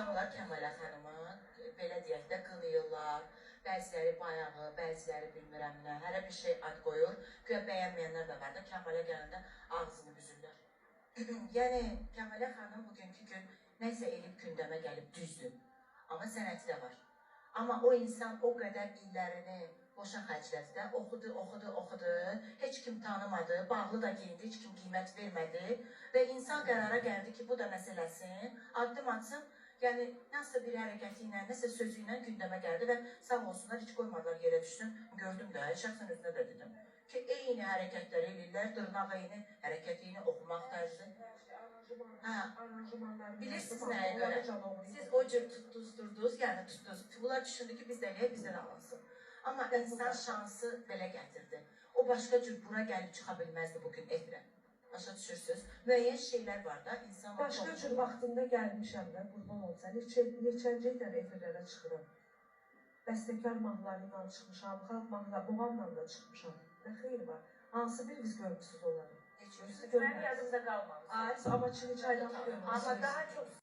insanlar Kəmalə xanımı, belə deyək də, qınayırlar. Bəziləri bayağı, bəziləri bilmirəm nə, hərə bir şey ad qoyur. Güya bəyənməyənlər də var da, Kəmalə gələndə ağzını büzürlər. Yəni, Kəmalə xanım bugünkü gün nəsə elib gündəmə gəlib düzdür. Amma sənəti də var. Amma o insan o qədər illərini boşa xərclədi də, oxudu, heç kim tanımadı, bağlı da giyindi, heç kim qiymət vermədi və insan qərara gəldi ki, bu da məsələsin, addım atsın, yəni nəsə bir hərəkəti ilə, nəsə sözü ilə gündəmə gəldi və sağ olsunlar, heç qoymadılar yerə düşsün, gördüm də, şəxsən özünə də dedim ki, eyni hərəkətləri eləyirlər, dırnaq eyni, hərəkət eyni, oxumaq tərzi. Bilirsiniz nəyə görə? Siz o cür tutdunuz, yəni tutdunuz. Bunlar düşündü ki, biz də eləyək, bizdən alınsın. Amma insan şansı belə gətirdi. O başqa cür bura gəlib çıxa bilməzdi bugün efirə. Başa düşürsünüz? Müəyyən şeylər var da, insan... Başqa cür vaxtında gəlmişəm də, qurban olsa. Neçənci ilə efirlərə çıxıram. Bəstəkar mahnılarıyla çıxmışam, xalq muğamla da çıxmışam. Nə xeyri var? Hansı biriniz görmüşsünüz onları? Heç görmüşsünüz. Mənim yadımda qalmamışsınız. Amma Çini çaydanı görmüşsünüz. Amma daha çox...